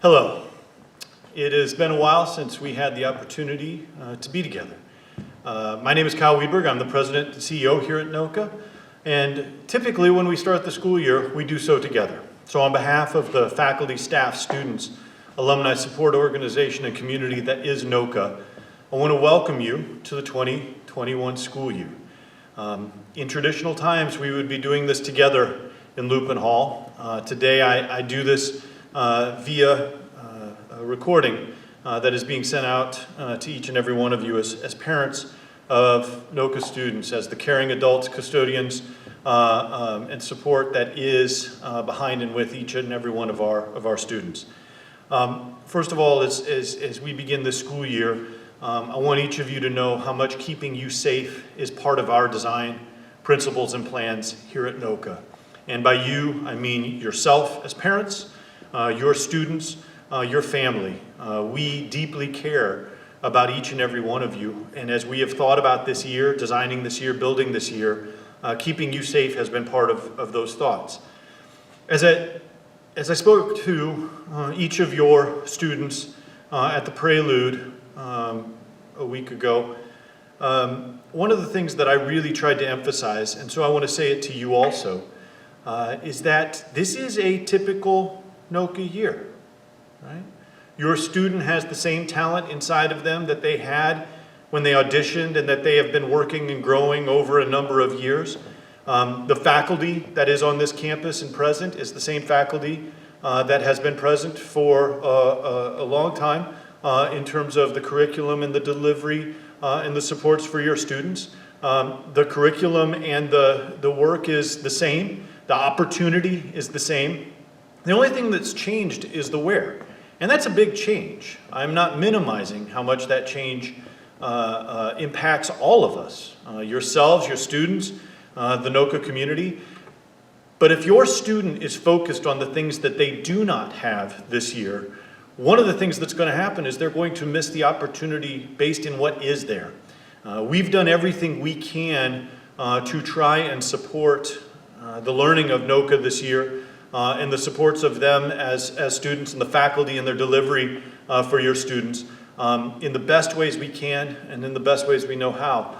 Hello. It has been a while since we had the opportunity to be together. My name is Kyle Wedberg. I'm the president and CEO here at NOCA. And typically when we start the school year, we do so together. So on behalf of the faculty, staff, students, alumni support organization, and community that is NOCA, I want to welcome you to the 2021 school year. In traditional times, we would be doing this together in Lupin Hall. Today, I do this via a recording that is being sent out to each and every one of you as parents of NOCA students, as the caring adults, custodians, and support that is behind and with each and every one of our students. First of all, as we begin this school year, I want each of you to know how much keeping you safe is part of our design, principles, and plans here at NOCA. And by you, I mean yourself as parents, your students, your family. We deeply care about each and every one of you. And as we have thought about this year, designing this year, building this year, keeping you safe has been part of those thoughts. As I spoke to each of your students at the Prelude a week ago, one of the things that I really tried to emphasize, and so I want to say it to you also, is that this is a typical NOCA year, right? Your student has the same talent inside of them that they had when they auditioned and that they have been working and growing over a number of years. The faculty that is on this campus and present is the same faculty that has been present for a long time in terms of the curriculum and the delivery and the supports for your students. The curriculum and the work is the same. The opportunity is the same. The only thing that's changed is the where. And that's a big change. I'm not minimizing how much that change impacts all of us, yourselves, your students, the NOCA community. But if your student is focused on the things that they do not have this year, one of the things that's going to happen is they're going to miss the opportunity based in what is there. We've done everything we can to try and support the learning of NOCA this year and the supports of them as students and the faculty and their delivery for your students in the best ways we can and in the best ways we know how,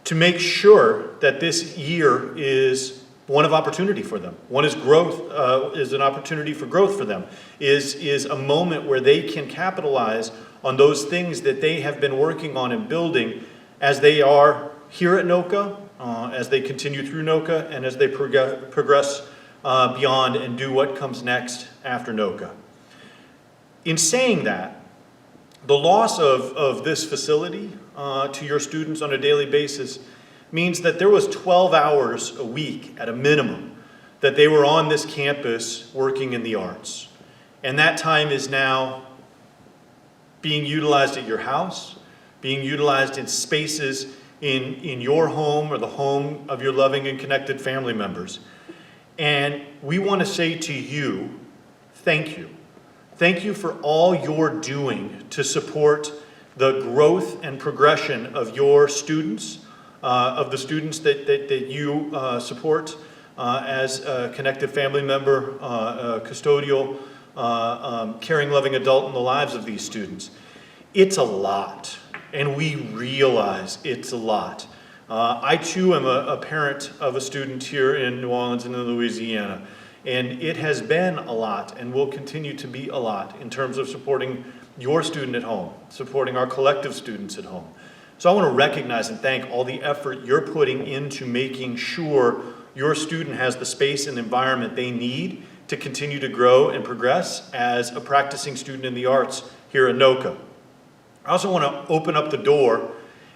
to make sure that this year is one of opportunity for them. One is growth, is an opportunity for growth for them, is a moment where they can capitalize on those things that they have been working on and building as they are here at NOCA, as they continue through NOCA, and as they progress beyond and do what comes next after NOCA. In saying that, the loss of this facility to your students on a daily basis means that there was 12 hours a week at a minimum that they were on this campus working in the arts. And that time is now being utilized at your house, being utilized in spaces in your home or the home of your loving and connected family members. And we want to say to you, thank you. Thank you for all you're doing to support the growth and progression of your students, of the students that you support as a connected family member, custodial, caring, loving adult in the lives of these students. It's a lot, and we realize it's a lot. I too am a parent of a student here in New Orleans and in Louisiana, and it has been a lot and will continue to be a lot in terms of supporting your student at home, supporting our collective students at home. So I want to recognize and thank all the effort you're putting into making sure your student has the space and environment they need to continue to grow and progress as a practicing student in the arts here at NOCA. I also want to open up the door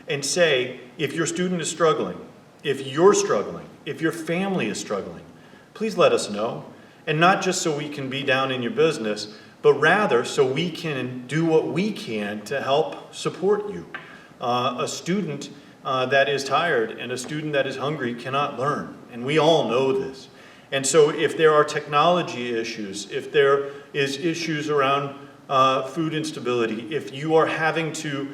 and say, if your student is struggling, if you're struggling, if your family is struggling, please let us know. And not just so we can be down in your business, but rather so we can do what we can to help support you. A student that is tired and a student that is hungry cannot learn, and we all know this. And so if there are technology issues, if there is issues around food instability, if you are having to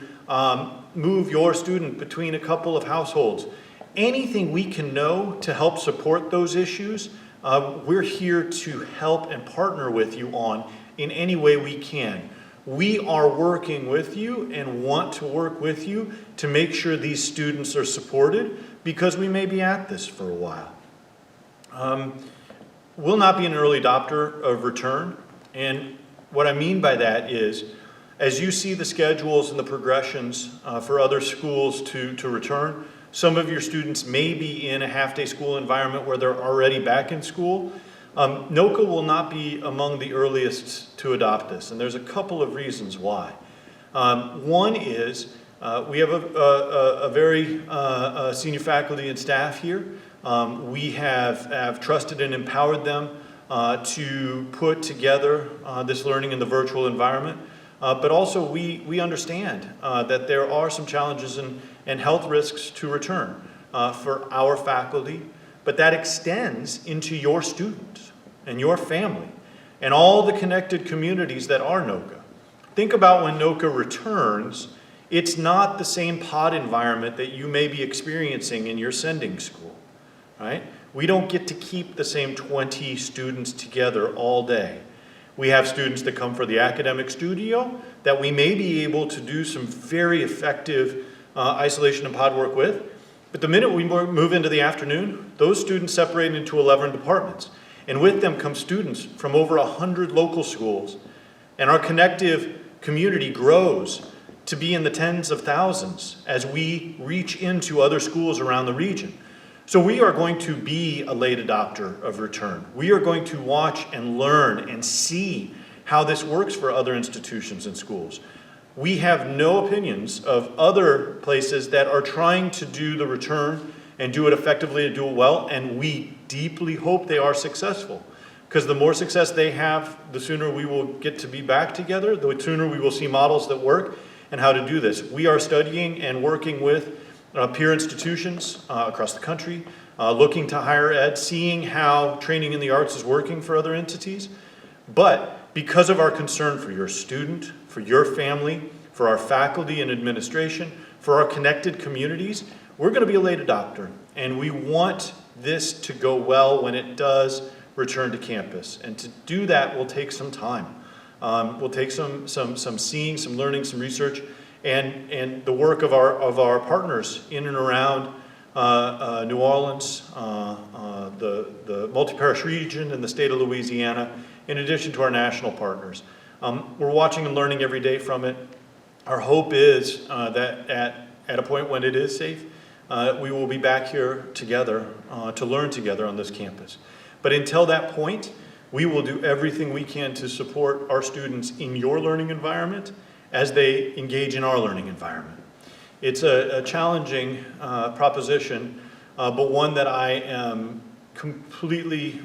move your student between a couple of households, anything we can know to help support those issues, we're here to help and partner with you on in any way we can. We are working with you and want to work with you to make sure these students are supported, because we may be at this for a while. We'll not be an early adopter of return, and what I mean by that is, as you see the schedules and the progressions for other schools to return, some of your students may be in a half-day school environment where they're already back in school. NOCA will not be among the earliest to adopt this, and there's a couple of reasons why. One is we have a very senior faculty and staff here. We have trusted and empowered them to put together this learning in the virtual environment. But also we understand that there are some challenges and health risks to return for our faculty, but that extends into your students and your family and all the connected communities that are NOCA. Think about when NOCA returns, it's not the same pod environment that you may be experiencing in your sending school, right? We don't get to keep the same 20 students together all day. We have students that come for the academic studio that we may be able to do some very effective isolation and pod work with. But the minute we move into the afternoon, those students separate into 11 departments. And with them come students from over 100 local schools. And our connective community grows to be in the tens of thousands as we reach into other schools around the region. So we are going to be a late adopter of return. We are going to watch and learn and see how this works for other institutions and schools. We have no opinions of other places that are trying to do the return and do it effectively and do it well, and we deeply hope they are successful. Because the more success they have, the sooner we will get to be back together, the sooner we will see models that work and how to do this. We are studying and working with peer institutions across the country, looking to higher ed, seeing how training in the arts is working for other entities. But because of our concern for your student, for your family, for our faculty and administration, for our connected communities, we're going to be a late adopter. And we want this to go well when it does return to campus. And to do that will take some time. Will take some seeing, some learning, some research, and the work of our partners in and around New Orleans, the multi-parish region and the state of Louisiana, in addition to our national partners. We're watching and learning every day from it. Our hope is that at a point when it is safe, we will be back here together to learn together on this campus. But until that point, we will do everything we can to support our students in your learning environment as they engage in our learning environment. It's a challenging proposition, but one that I am completely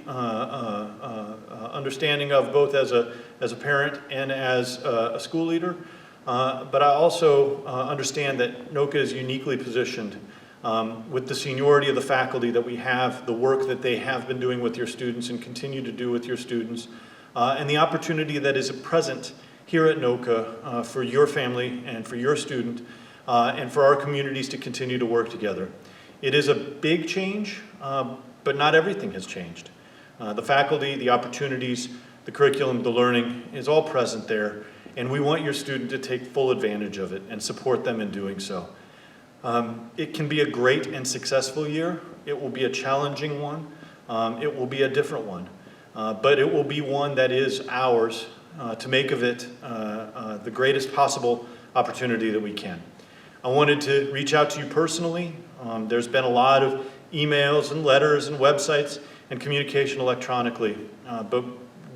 understanding of, both as a parent and as a school leader. But I also understand that NOCA is uniquely positioned with the seniority of the faculty that we have, the work that they have been doing with your students and continue to do with your students, and the opportunity that is present here at NOCA for your family and for your student and for our communities to continue to work together. It is a big change, but not everything has changed. The faculty, the opportunities, the curriculum, the learning is all present there, and we want your student to take full advantage of it and support them in doing so. It can be a great and successful year. It will be a challenging one. It will be a different one. But it will be one that is ours to make of it the greatest possible opportunity that we can. I wanted to reach out to you personally. There's been a lot of emails and letters and websites and communication electronically, but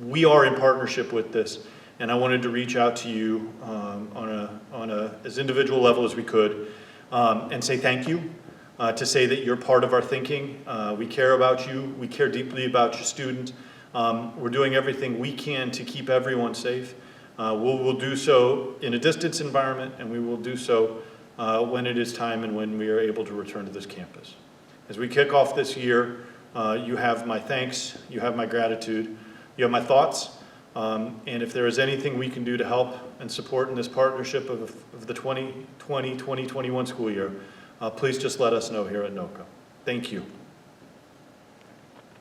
we are in partnership with this, and I wanted to reach out to you on a as individual level as we could and say thank you, to say that you're part of our thinking. We care about you. We care deeply about your student. We're doing everything we can to keep everyone safe. We'll do so in a distance environment, and we will do so when it is time and when we are able to return to this campus. As we kick off this year, you have my thanks, you have my gratitude, you have my thoughts, and if there is anything we can do to help and support in this partnership of the 2020-2021 school year, please just let us know here at NOCA. Thank you.